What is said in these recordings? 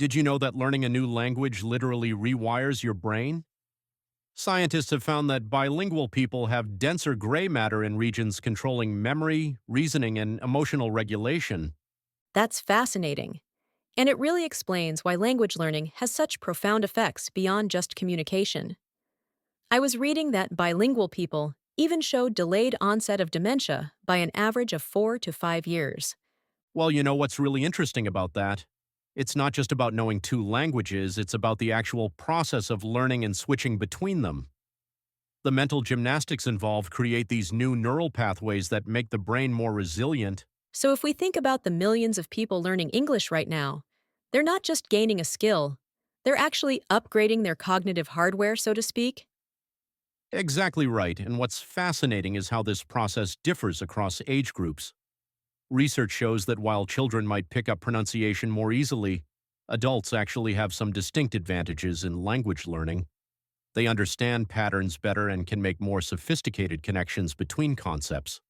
Did you know that learning a new language literally rewires your brain? Scientists have found that bilingual people have denser gray matter in regions controlling memory, reasoning, and emotional regulation. That's fascinating. And it really explains why language learning has such profound effects beyond just communication. I was reading that bilingual people even showed delayed onset of dementia by an average of 4 to 5 years. Well, you know what's really interesting about that? It's not just about knowing two languages, it's about the actual process of learning and switching between them. The mental gymnastics involved create these new neural pathways that make the brain more resilient. So if we think about the millions of people learning English right now, they're not just gaining a skill, they're actually upgrading their cognitive hardware, so to speak. Exactly right, and what's fascinating is how this process differs across age groups. Research shows that while children might pick up pronunciation more easily, adults actually have some distinct advantages in language learning. They understand patterns better and can make more sophisticated connections between concepts.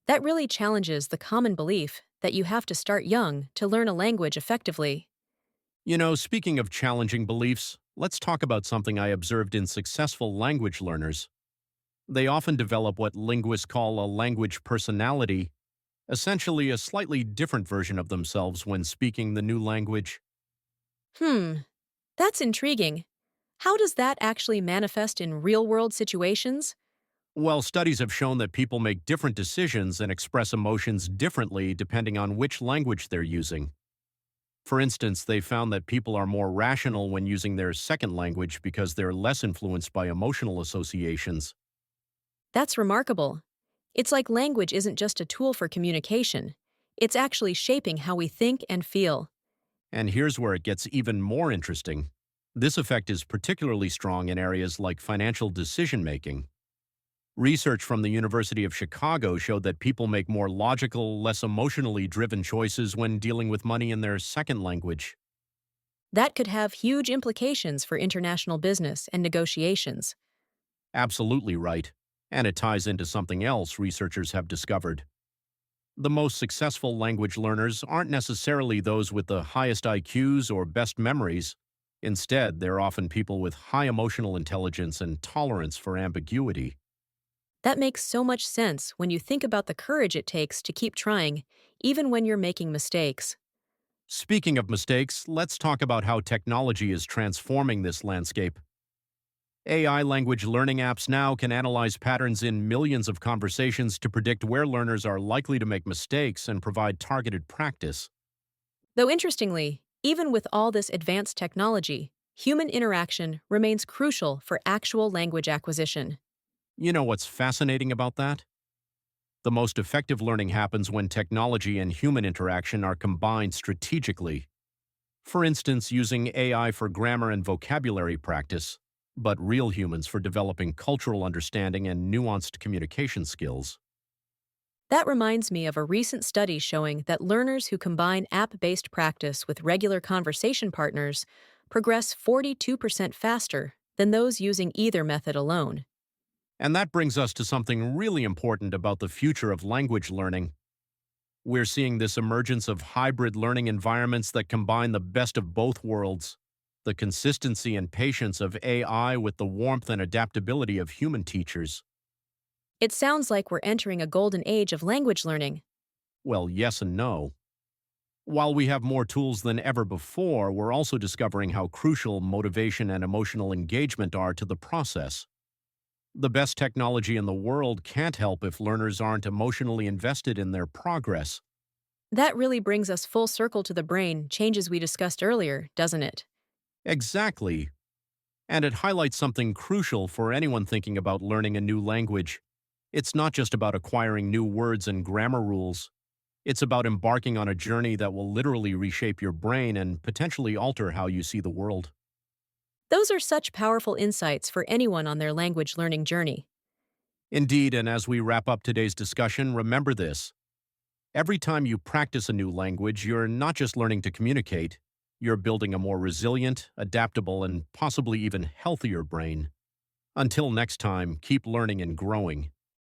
That really challenges the common belief that you have to start young to learn a language effectively. You know, speaking of challenging beliefs, let's talk about something I observed in successful language learners. They often develop what linguists call a language personality, essentially a slightly different version of themselves when speaking the new language. Hmm, that's intriguing. How does that actually manifest in real world situations? Well, studies have shown that people make different decisions and express emotions differently depending on which language they're using. For instance, they found that people are more rational when using their second language because they're less influenced by emotional associations. That's remarkable. It's like language isn't just a tool for communication, it's actually shaping how we think and feel. And here's where it gets even more interesting. This effect is particularly strong in areas like financial decision making. Research from the University of Chicago showed that people make more logical, less emotionally driven choices when dealing with money in their second language. That could have huge implications for international business and negotiations. Absolutely right. And it ties into something else researchers have discovered. The most successful language learners aren't necessarily those with the highest IQs or best memories. Instead, they're often people with high emotional intelligence and tolerance for ambiguity. That makes so much sense when you think about the courage it takes to keep trying, even when you're making mistakes. Speaking of mistakes, let's talk about how technology is transforming this landscape. AI language learning apps now can analyze patterns in millions of conversations to predict where learners are likely to make mistakes and provide targeted practice. Though interestingly, even with all this advanced technology, human interaction remains crucial for actual language acquisition. You know what's fascinating about that? The most effective learning happens when technology and human interaction are combined strategically. For instance, using AI for grammar and vocabulary practice, but real humans for developing cultural understanding and nuanced communication skills. That reminds me of a recent study showing that learners who combine app based practice with regular conversation partners progress 42% faster than those using either method alone. And that brings us to something really important about the future of language learning. We're seeing this emergence of hybrid learning environments that combine the best of both worlds, the consistency and patience of AI with the warmth and adaptability of human teachers. It sounds like we're entering a golden age of language learning. Well, yes and no. While we have more tools than ever before, we're also discovering how crucial motivation and emotional engagement are to the process. The best technology in the world can't help if learners aren't emotionally invested in their progress. That really brings us full circle to the brain changes we discussed earlier, doesn't it? Exactly. And it highlights something crucial for anyone thinking about learning a new language. It's not just about acquiring new words and grammar rules. It's about embarking on a journey that will literally reshape your brain and potentially alter how you see the world. Those are such powerful insights for anyone on their language learning journey. Indeed, and as we wrap up today's discussion, remember this. Every time you practice a new language, you're not just learning to communicate, you're building a more resilient, adaptable, and possibly even healthier brain. Until next time, keep learning and growing.